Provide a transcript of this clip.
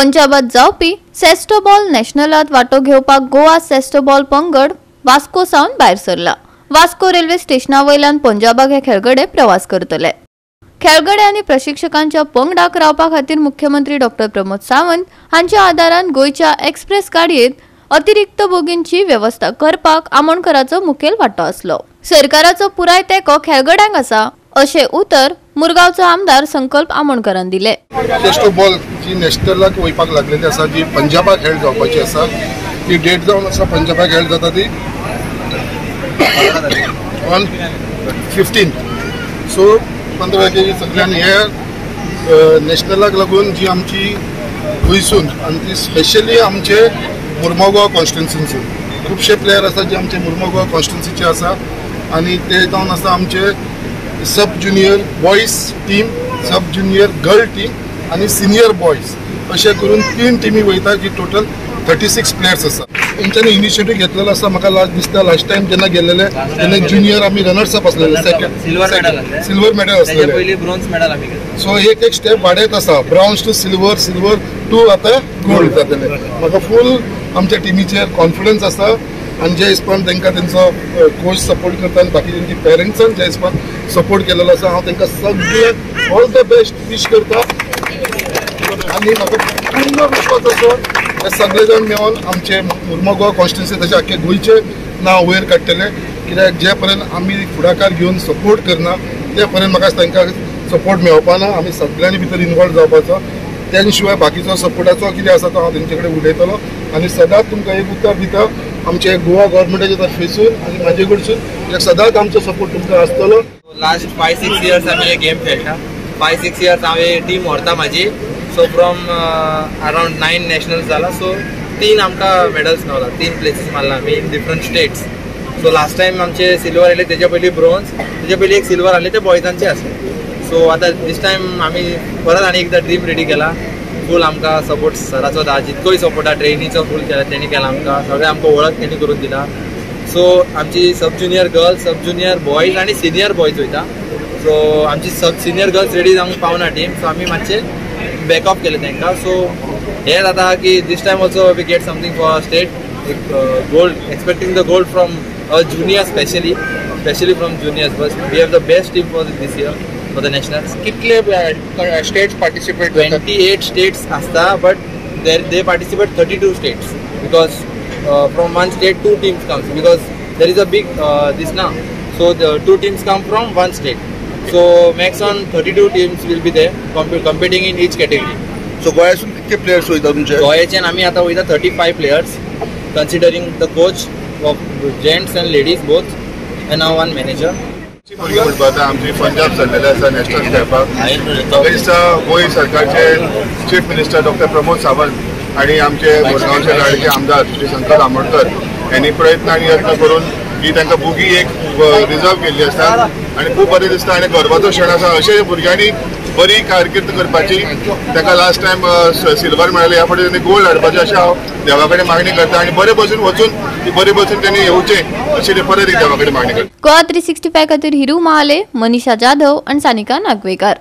पंजाबात जावपी सेस्टोबॉल नॅशनलात वांटो घेवपाक गोवा सेस्टोबॉल पंगड वास्को सावन भायर सरला। वास्को रेल्वे स्टेशना वयल्यान पंजाबाक हे खेळगडे प्रवास करतले। खेळगडे आनी प्रशिक्षकांच्या पंगडाक रावपा खातीर मुख्यमंत्री डॉ प्रमोद सावंत हांच्या आदारान गोयच्या एक्सप्रेस गाडयेंत अतिरिक्त बोगींची व्यवस्था करपाक आमोणकराचो मुखेल वांटो आसलो। सरकाराचो पुराय तेंको खेळगड्यांक आसा अशें उतर मुरगांवचो आमदार संकल्प आमोणकरान दिले। सेस्टोबॉल जी नॅशनलाक वयपाक लागलेली आसा, जी पंजाबाक हेल्ड जावपाची आसा, ती डेट जावन आसा पंजाबाक हेल्ड जाता ती ऑन 15। सो 15 तारखेक सगळ्यांनी हे नॅशनलाक लागून जी आमची गोंयसून आनी ती स्पेशली आमचे मुर्मगांव कॉन्स्टिट्युन्सीसून खुबशे प्लेयर आसा जे आमचे मुर्मगांव कॉन्स्टिट्युन्सीचे आसा आनी ते जावन आसा आमचे सब ज्युनियर बॉयज टीम, सब ज्युनियर गर्ल टीम आनी सिनियर बॉयज अशें करून 3 टिमी वयता, जी टोटल 36 प्लेयर्स आसा। तेंच्यांनी इनिशिएटीव घेतलेलो आसा। म्हाका दिसता लास्ट टायम जेन्ना गेलेले तेन्ना ज्युनियर आमी रनर्स अप आसलेले, सिल्वर मेडल आसलेले, पयली ब्रोन्ज मेडल आमी घेतले। सो एक स्टेप वाडयत आसा, bronze to silver, silver to आतां गोल्ड जातले। म्हाका फूल आमच्या टिमीचेर कॉन्फिडन्स आसा आनी जे हिसपान तांकां तेंचो कोच सपोर्ट करता आनी बाकी तेंची पेरंट्सान जे हिसपान सपोर्ट केलेलो आसा, हांव तांकां सगळ्यांक ऑल द बेस्ट विश करता आनी म्हाका पूर्ण विश्वास आसा हे सगळे जाण मेळून आमचे मुर्मगांव कॉन्स्टिट्युन्सी तशें आख्खे गोंयचे नांव वयर काडटले, कित्याक जे पर्यंत आमी फुडाकार घेवन सपोर्ट करना ते पर्यंत म्हाका तांकां सपोर्ट मेळपा ना। आमी सगळ्यांनी भितर इनवॉल्व जावपाचो, त्या शिवाय बाकीचो सपोर्टाचो कितें आसा तो हांव तेंचे कडेन उलयतलो आनी सदांच तुमकां एक उतर दिता आमचे गोवा गव्हर्मेंटाचे तर्फेसून आनी म्हाजे कडसून सदांच आमचो सपोर्ट तुमकां आसतलो। लास्ट 5-6 इयर्स आमी हे गेम खेळटा। 5-6 इयर्स हांव हे टीम व्हरता म्हाजी। सो फ्रॉम अराउंड 9 नॅशनल्स जाला। सो 3 आमकां मेडल्स मेळला, 3 प्लेसीस मारला आमी in different states. So last time आमचे सिल्वर आयले, तेच्या पयलीं ब्रोन्ज, तेच्या पयलीं एक सिल्वर आसले ते बॉयजांचे आसले। सो आतां दिस टायम आमी परत आनी एकदां ड्रीम रेडी केला। फूल आमकां सपोर्ट सराचो दा, जितकोय सपोर्ट हा ट्रेनीचो फूल केला तेणी केला आमकां, सगळें आमकां वळख तेणी करून दिला। सो आमची सब ज्युनियर गर्ल्स, सब ज्युनियर बॉयज आनी सिनियर बॉयज वयता। सो आमची सब सिनियर गर्ल्स रेडी जावंक पावना टीम, सो आमी मातशे बॅकअप केले तांकां। सो हे जाता की this time also we get something for state gold, expecting the gold from junior specially from juniors. But we have the best team for this year for the nationals. कितले states participate? 28 states आसता, but they participate 32 states because from one state 2 teams comes because there is a big this now, so the 2 teams come from one state, so max on 32 teams will be there competing in each category. So गोयासून कितके players वयता तुमचे? गोयाच्यान आमी आतां वयता 35 players considering the coach of gents and ladies both and now one manager. आमची पंजाब सरलेले आसा national खेळपाक। गोंय सरकारचे चीफ मिनिस्टर डॉ प्रमोद सावंत आणि आमचे मुरगांवचे लाडके आमदार श्री संकल्प आमोणकर यांनी प्रयत्न आणि यत्न करून ही तांकां बुगी एक रिजर्व केल्ली आसा आनी खूब बरें दिसता आनी गर्वाचो क्षण आसा। अशें भुरग्यांनी बरी कारकीर्द करपाची, ताका लास्ट टायम सिल्वर मेळ्ळें, ह्या फावटी त्यांनी गोल्ड हाडपाचें अशें हांव देवा कडेन मागणी करता आनी बरे भशेन वचून ती बरे भशेन त्यांनी येवचें अशी परत एक देवा कडेन मागणी करता। गोवा 365 खातीर हिरू महाले, मनीषा जाधव आणि सानिका नागवेकर।